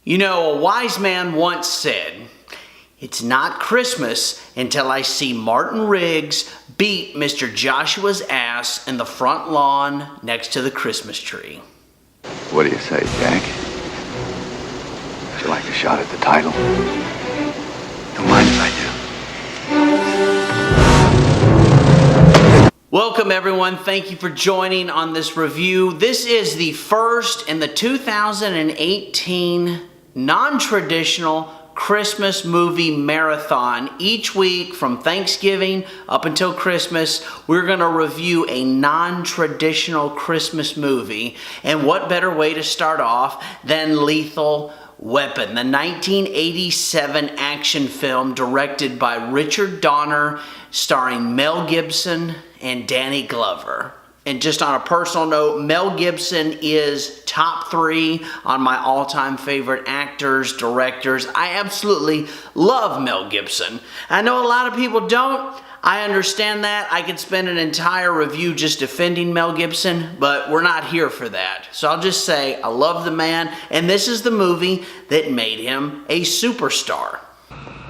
You know, a wise man once said, "It's not Christmas until I see Martin Riggs beat Mr. Joshua's ass in the front lawn next to the Christmas tree." What do you say, Jack? Would you like a shot at the title? Don't mind if I do. Welcome everyone, thank you for joining on this review. This is the first in the 2018 non-traditional Christmas movie marathon. Each week from Thanksgiving up until Christmas, we're going to review a non-traditional Christmas movie. And what better way to start off than Lethal Weapon, the 1987 action film directed by Richard Donner, starring Mel Gibson and Danny Glover. And just on a personal note, Mel Gibson is top 3 on my all-time favorite actors, directors. I absolutely love Mel Gibson. I know a lot of people don't. I understand that. I could spend an entire review just defending Mel Gibson, but we're not here for that. So I'll just say I love the man, and this is the movie that made him a superstar.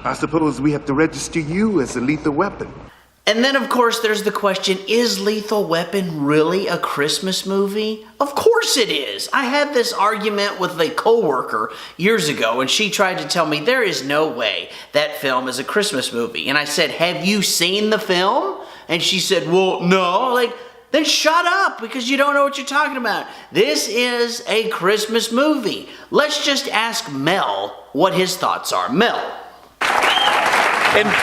I suppose we have to register you as a lethal weapon. And then, of course, there's the question, is Lethal Weapon really a Christmas movie? Of course it is. I had this argument with a coworker years ago, and she tried to tell me there is no way that film is a Christmas movie. And I said, have you seen the film? And she said, well, no. Like, then shut up, because you don't know what you're talking about. This is a Christmas movie. Let's just ask Mel what his thoughts are. Mel. And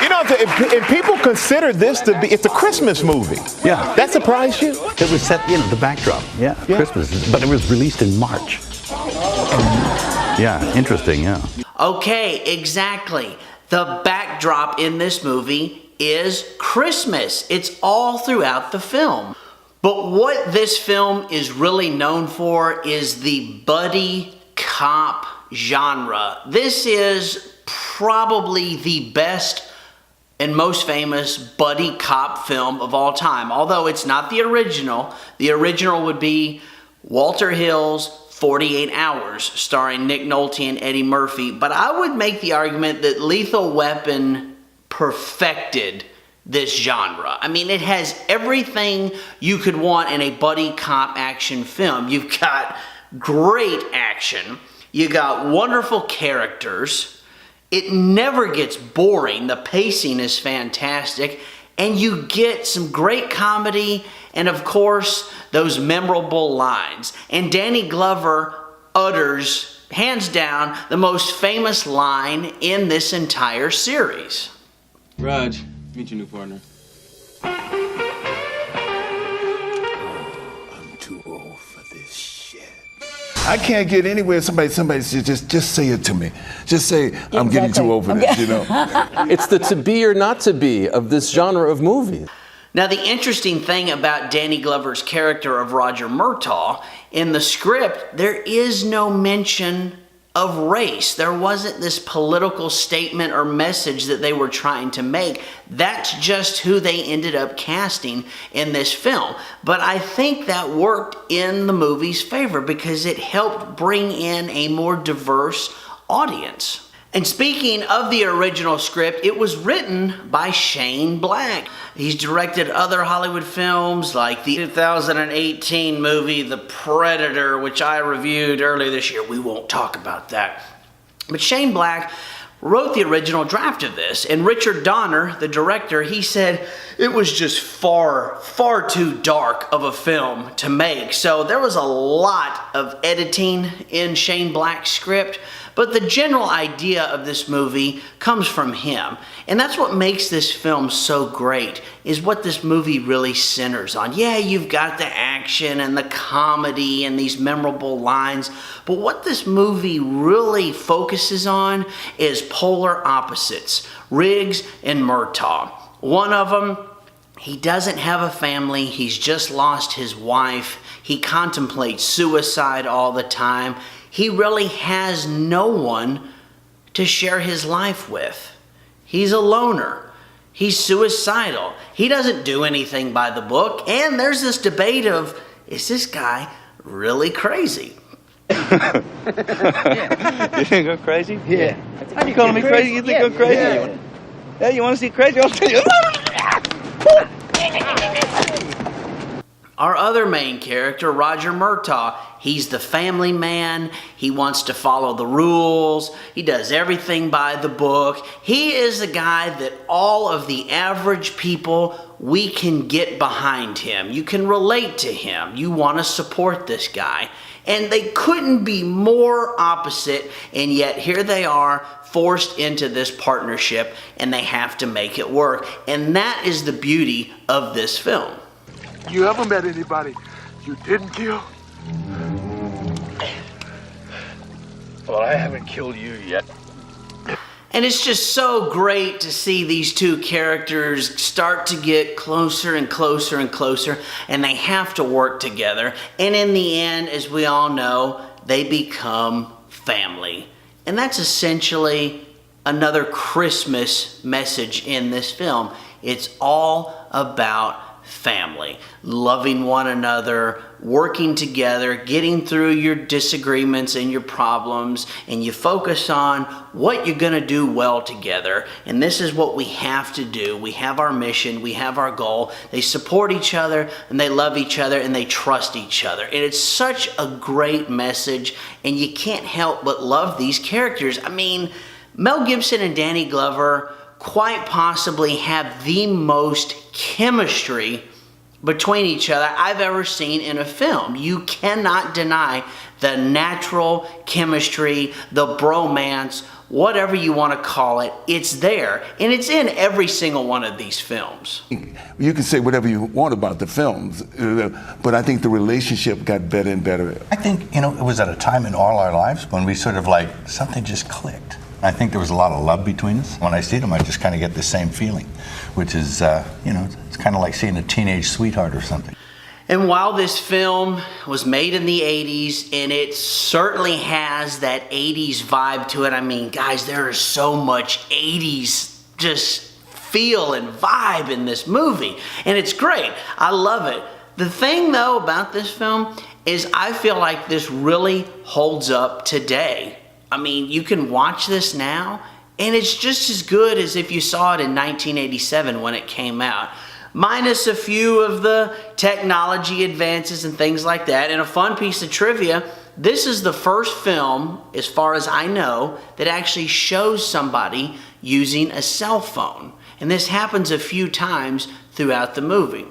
you know, and people consider this to be, it's a Christmas movie. Yeah. That surprised you? It was set, the backdrop. Yeah, Christmas. But it was released in March. Yeah, interesting, yeah. Okay, exactly. The backdrop in this movie is Christmas. It's all throughout the film. But what this film is really known for is the buddy cop genre. This is probably the best and most famous buddy cop film of all time. Although it's not the original. The original would be Walter Hill's 48 Hours, starring Nick Nolte and Eddie Murphy. But I would make the argument that Lethal Weapon perfected this genre. I mean, it has everything you could want in a buddy cop action film. You've got great action. You got wonderful characters. It never gets boring. The pacing is fantastic. And you get some great comedy and, of course, those memorable lines. And Danny Glover utters, hands down, the most famous line in this entire series. Raj, meet your new partner. I'm too old for this shit. I can't get anywhere. Somebody just say it to me. Just say, I'm getting too old for this, you know. It's the to be or not to be of this genre of movie. Now, the interesting thing about Danny Glover's character of Roger Murtaugh, in the script, there is no mention of race. There wasn't this political statement or message that they were trying to make. That's just who they ended up casting in this film. But I think that worked in the movie's favor because it helped bring in a more diverse audience. And speaking of the original script, it was written by Shane Black. He's directed other Hollywood films like the 2018 movie The Predator, which I reviewed earlier this year. We won't talk about that. But Shane Black wrote the original draft of this, and Richard Donner, the director, he said it was just far too dark of a film to make. So there was a lot of editing in Shane Black's script, but the general idea of this movie comes from him. And that's what makes this film so great, is what this movie really centers on. Yeah, you've got the action and the comedy and these memorable lines, but what this movie really focuses on is polar opposites, Riggs and Murtaugh. One of them, he doesn't have a family, he's just lost his wife, he contemplates suicide all the time. He really has no one to share his life with. He's a loner. He's suicidal. He doesn't do anything by the book. And there's this debate of, is this guy really crazy? You think I'm crazy? Yeah. Are you calling me crazy? You think I'm crazy? Yeah, you want to see crazy? I'll tell you. Our other main character, Roger Murtaugh, he's the family man. He wants to follow the rules. He does everything by the book. He is the guy that all of the average people, we can get behind him. You can relate to him. You want to support this guy. And they couldn't be more opposite, and yet here they are forced into this partnership, and they have to make it work. And that is the beauty of this film. You ever met anybody you didn't kill? Well, I haven't killed you yet. And it's just so great to see these two characters start to get closer and closer and closer, and they have to work together. And in the end, as we all know, they become family. And that's essentially another Christmas message in this film. It's all about family, loving one another, working together, getting through your disagreements and your problems, and you focus on what you're going to do well together. And this is what we have to do. We have our mission, we have our goal. They support each other, and they love each other, and they trust each other. And it's such a great message, and you can't help but love these characters. I mean, Mel Gibson and Danny Glover quite possibly have the most chemistry between each other I've ever seen in a film. You cannot deny the natural chemistry, the bromance, whatever you want to call it. It's there, and it's in every single one of these films. You can say whatever you want about the films, but I think the relationship got better and better. I think, it was at a time in all our lives when we sort of something just clicked. I think there was a lot of love between us. When I see them, I just kind of get the same feeling, which is, it's kind of like seeing a teenage sweetheart or something. And while this film was made in the 80s, and it certainly has that 80s vibe to it, I mean, guys, there is so much 80s just feel and vibe in this movie. And it's great. I love it. The thing, though, about this film is I feel like this really holds up today. I mean, you can watch this now, and it's just as good as if you saw it in 1987 when it came out. Minus a few of the technology advances and things like that. And a fun piece of trivia, this is the first film, as far as I know, that actually shows somebody using a cell phone. And this happens a few times throughout the movie.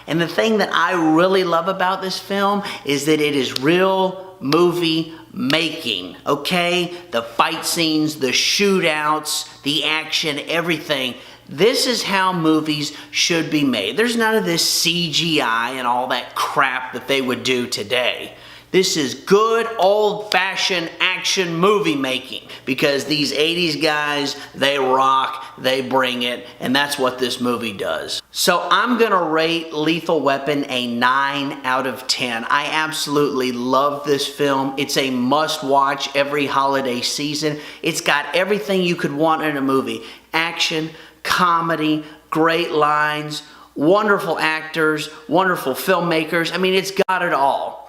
And the thing that I really love about this film is that it is real movie making, okay? The fight scenes, the shootouts, the action, everything. This is how movies should be made. There's none of this CGI and all that crap that they would do today. This is good old-fashioned action movie making, because these 80s guys, they rock, they bring it, and that's what this movie does. So I'm gonna rate Lethal Weapon a 9 out of 10. I absolutely love this film. It's a must-watch every holiday season. It's got everything you could want in a movie. Action, comedy, great lines, wonderful actors, wonderful filmmakers. I mean, it's got it all.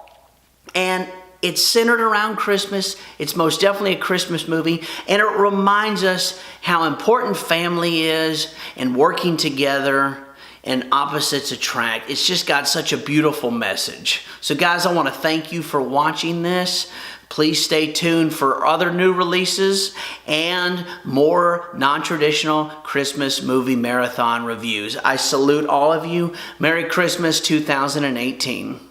And it's centered around Christmas. It's most definitely a Christmas movie. And it reminds us how important family is, and working together, and opposites attract. It's just got such a beautiful message. So guys, I want to thank you for watching this. Please stay tuned for other new releases and more non-traditional Christmas movie marathon reviews. I salute all of you. Merry Christmas 2018.